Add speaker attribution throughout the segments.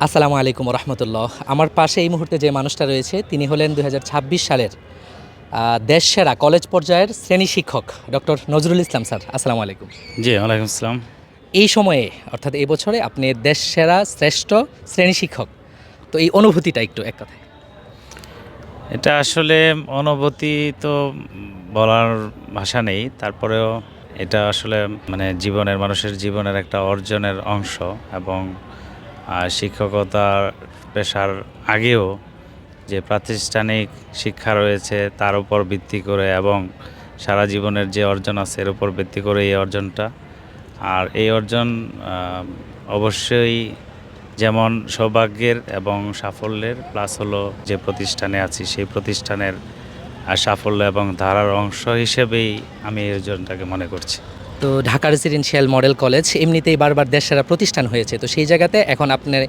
Speaker 1: আসসালামু আলাইকুম রহমতুল্লাহ। আমার পাশে এই মুহূর্তে যে মানুষটা রয়েছে তিনি হলেন ২০২৬ সালের দেশসেরা কলেজ পর্যায়ের শ্রেণী শিক্ষক ডক্টর নজরুল ইসলাম স্যার। আসসালামু আলাইকুম।
Speaker 2: জি, ওয়ালাইকুম আসসালাম।
Speaker 1: এই সময়ে অর্থাৎ এই বছরে আপনি দেশসেরা শ্রেষ্ঠ শ্রেণী শিক্ষক, তো এই অনুভূতিটা একটু এক কথায়।
Speaker 2: এটা আসলে অনুভূতি তো বলার ভাষা নেই। তারপরেও এটা আসলে মানুষের জীবনের একটা অর্জনের অংশ এবং শিক্ষকতার পেশার আগেও যে প্রাতিষ্ঠানিক শিক্ষা রয়েছে তার উপর ভিত্তি করে এবং সারা জীবনের যে অর্জন আছে এর উপর ভিত্তি করে এই অর্জনটা। আর এই অর্জন অবশ্যই যেমন সৌভাগ্যের এবং সাফল্যের, প্লাস হলো যে প্রতিষ্ঠানে আছি সেই প্রতিষ্ঠানের সাফল্য এবং ধারার অংশ হিসেবেই আমি এই অর্জনটাকে মনে করছি।
Speaker 1: তো ঢাকা রেসিডেন্সিয়াল মডেল কলেজ এমনিতেই বারবার দেশসেরা প্রতিষ্ঠান হয়েছে, তো সেই জায়গাতে এখন আপনার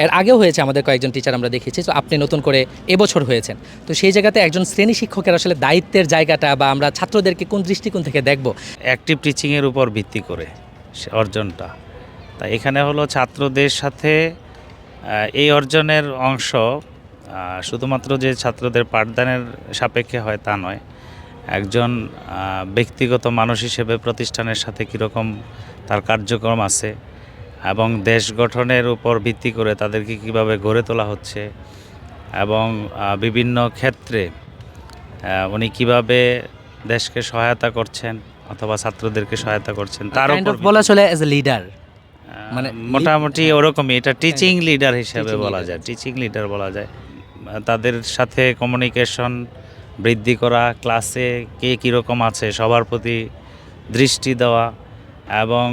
Speaker 1: এর আগেও হয়েছে, আমাদের কয়েকজন টিচার আমরা দেখেছি, তো আপনি নতুন করে এবছর হয়েছেন। তো সেই জায়গাতে একজন শ্রেণী শিক্ষকের আসলে দায়িত্বের জায়গাটা বা আমরা ছাত্রদেরকে কোন দৃষ্টিকোণ থেকে দেখব?
Speaker 2: অ্যাক্টিভ টিচিংয়ের উপর ভিত্তি করে সে অর্জনটা, তাই এখানে হলো ছাত্রদের সাথে এই অর্জনের অংশ শুধুমাত্র যে ছাত্রদের পাঠদানের সাপেক্ষে হয় তা নয়। একজন ব্যক্তিগত মানুষ হিসেবে প্রতিষ্ঠানের সাথে কীরকম তার কার্যক্রম আছে এবং দেশ গঠনের উপর ভিত্তি করে তাদেরকে কিভাবে গড়ে তোলা হচ্ছে এবং বিভিন্ন ক্ষেত্রে উনি কিভাবে দেশকে সহায়তা করছেন অথবা ছাত্রদেরকে সহায়তা করছেন তার উপর
Speaker 1: বলা চলে অ্যাজ এ লিডার, মানে
Speaker 2: মোটামুটি ওরকমই। এটা টিচিং লিডার হিসেবে
Speaker 1: Teaching
Speaker 2: বলা
Speaker 1: leader।
Speaker 2: যায়, টিচিং লিডার বলা যায়। তাদের সাথে কমিউনিকেশন বৃদ্ধি করা, ক্লাসে কে কীরকম আছে সবার প্রতি দৃষ্টি দেওয়া এবং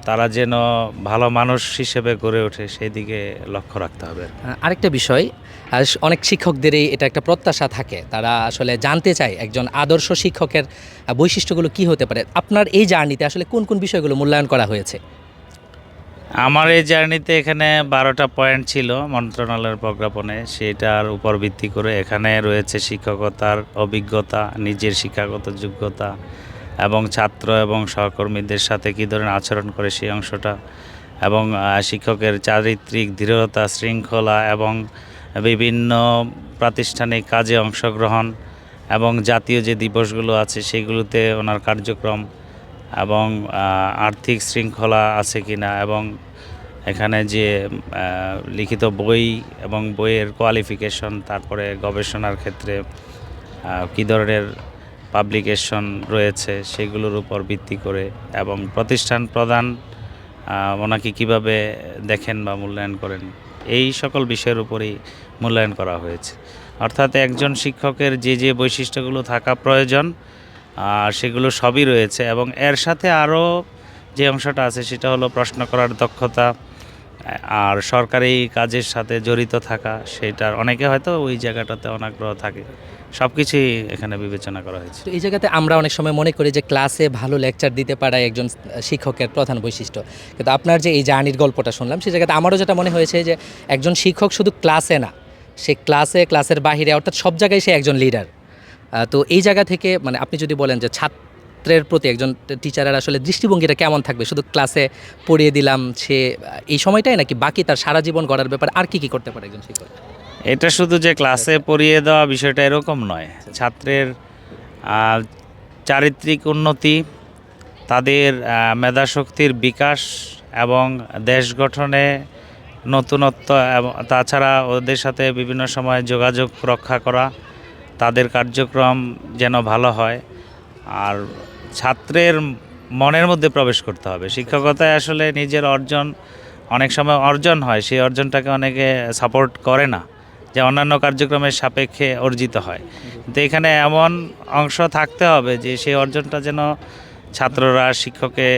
Speaker 2: তারা যেন ভালো মানুষ হিসেবে গড়ে ওঠে সেই দিকে লক্ষ্য রাখতে হবে।
Speaker 1: আরেকটা বিষয়, অনেক শিক্ষকদেরই এটা একটা প্রত্যাশা থাকে, তারা আসলে জানতে চায় একজন আদর্শ শিক্ষকের বৈশিষ্ট্যগুলো কি হতে পারে। আপনার এই জার্নিতে আসলে কোন কোন বিষয়গুলো মূল্যায়ন করা হয়েছে?
Speaker 2: আমার এই জার্নিতে এখানে 12টা পয়েন্ট ছিল মন্ত্রণালয়ের প্রজ্ঞাপনে, সেটার উপর ভিত্তি করে এখানে রয়েছে শিক্ষকতার অভিজ্ঞতা, নিজের শিক্ষাগত যোগ্যতা এবং ছাত্র এবং সহকর্মীদের সাথে কী ধরনের আচরণ করে সেই অংশটা এবং শিক্ষকের চারিত্রিক দৃঢ়তা, শৃঙ্খলা এবং বিভিন্ন প্রাতিষ্ঠানিক কাজে অংশগ্রহণ এবং জাতীয় যে দিবসগুলো আছে সেগুলোতে ওনার কার্যক্রম এবং আর্থিক শৃঙ্খলা আছে কিনা এবং এখানে যে লিখিত বই এবং বইয়ের কোয়ালিফিকেশন, তারপরে গবেষণার ক্ষেত্রে কী ধরনের পাবলিকেশন রয়েছে সেগুলোর উপর ভিত্তি করে এবং প্রতিষ্ঠান প্রধান ওনাকে কীভাবে দেখেন বা মূল্যায়ন করেন এই সকল বিষয়ের উপরেই মূল্যায়ন করা হয়েছে। অর্থাৎ একজন শিক্ষকের যে যে বৈশিষ্ট্যগুলো থাকা প্রয়োজন সেগুলো সবই রয়েছে এবং এর সাথে আরও যে অংশটা আছে সেটা হলো প্রশ্ন করার দক্ষতা আর সরকারি কাজের সাথে জড়িত থাকা, সেটার অনেকে হয়তো ওই জায়গাটাতে অনাগ্রহ থাকে, সব কিছুই এখানে বিবেচনা করা হয়েছে।
Speaker 1: তো এই জায়গাতে আমরা অনেক সময় মনে করি যে ক্লাসে ভালো লেকচার দিতে পারা একজন শিক্ষকের প্রধান বৈশিষ্ট্য, কিন্তু আপনার যে এই জার্নির গল্পটা শুনলাম সেই জায়গাতে আমারও যেটা মনে হয়েছে যে একজন শিক্ষক শুধু ক্লাসে না, সে ক্লাসের বাহিরে অর্থাৎ সব জায়গায় সে একজন লিডার। তো এই জায়গা থেকে মানে আপনি যদি বলেন যে ছাত্রের প্রতি একজন টিচারের আসলে দৃষ্টিভঙ্গিটা কেমন থাকবে, শুধু ক্লাসে পড়িয়ে দিলাম সে এই সময়টাই নাকি বাকি তার সারা জীবন গড়ার ব্যাপারে আর কি করতে পারে একজন শিক্ষক?
Speaker 2: এটা শুধু যে ক্লাসে পড়িয়ে দেওয়া বিষয়টা এরকম নয়, ছাত্রের চারিত্রিক উন্নতি, তাদের মেধাশক্তির বিকাশ এবং দেশ গঠনে নতুনত্ব এবং তাছাড়া ওদের সাথে বিভিন্ন সময় যোগাযোগ রক্ষা করা, তাদের কার্যক্রম যেন ভালো হয় আর ছাত্রের মনের মধ্যে প্রবেশ করতে হবে। শিক্ষকতায় আসলে নিজের অর্জন অনেক সময় অর্জন হয়, সেই অর্জনটাকে অনেকে সাপোর্ট করে না, যে অন্যান্য কার্যক্রমের সাপেক্ষে অর্জিত হয়, কিন্তু এখানে এমন অংশ থাকতে হবে যে সেই অর্জনটা যেন ছাত্ররা শিক্ষককে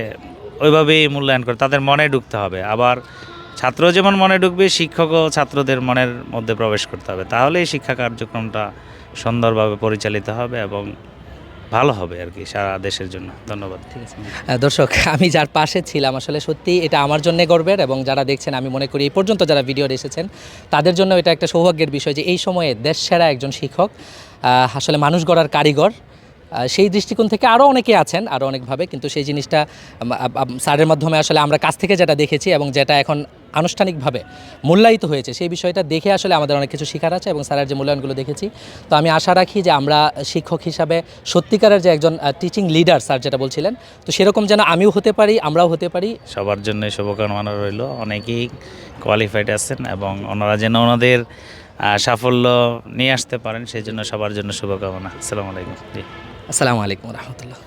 Speaker 2: ওইভাবেই মূল্যায়ন করে, তাদের মনে ঢুকতে হবে। আবার ছাত্র যেমন মনে ঢুকবে, শিক্ষকও ছাত্রদের মনের মধ্যে প্রবেশ করতে হবে, তাহলেই শিক্ষা কার্যক্রমটা সুন্দরভাবে পরিচালিত হবে এবং ভালো হবে আর কি সারা দেশের জন্য। ধন্যবাদ।
Speaker 1: ঠিক আছে দর্শক, আমি যার পাশে ছিলাম আসলে সত্যি এটা আমার জন্য গর্বের, এবং যারা দেখছেন আমি মনে করি এই পর্যন্ত যারা ভিডিও এসেছেন তাদের জন্য এটা একটা সৌভাগ্যের বিষয় যে এই সময়ে দেশসেরা একজন শিক্ষক, আসলে মানুষ গড়ার কারিগর, সেই দৃষ্টিকোণ থেকে আরও অনেকে আছেন আরও অনেকভাবে, কিন্তু সেই জিনিসটা স্যারের মাধ্যমে আসলে আমরা কাছ থেকে যেটা দেখেছি এবং যেটা এখন আনুষ্ঠানিকভাবে মূল্যায়িত হয়েছে সেই বিষয়টা দেখে আসলে আমাদের অনেক কিছু শেখার আছে এবং স্যারের যে মূল্যায়নগুলো দেখেছি। তো আমি আশা রাখি যে আমরা শিক্ষক হিসাবে সত্যিকারের যে একজন টিচিং লিডার স্যার যেটা বলছিলেন, তো সেরকম যেন আমিও হতে পারি, আমরাও হতে পারি।
Speaker 2: সবার জন্য শুভকামনা রইল, অনেকেই কোয়ালিফাইড আছেন এবং ওনারা যেন ওনাদের সাফল্য নিয়ে আসতে পারেন, সেই জন্য সবার জন্য শুভকামনা। আসসালামু আলাইকুম। জি।
Speaker 1: আসসালামু আলাইকুম রহমতুল্লাহ।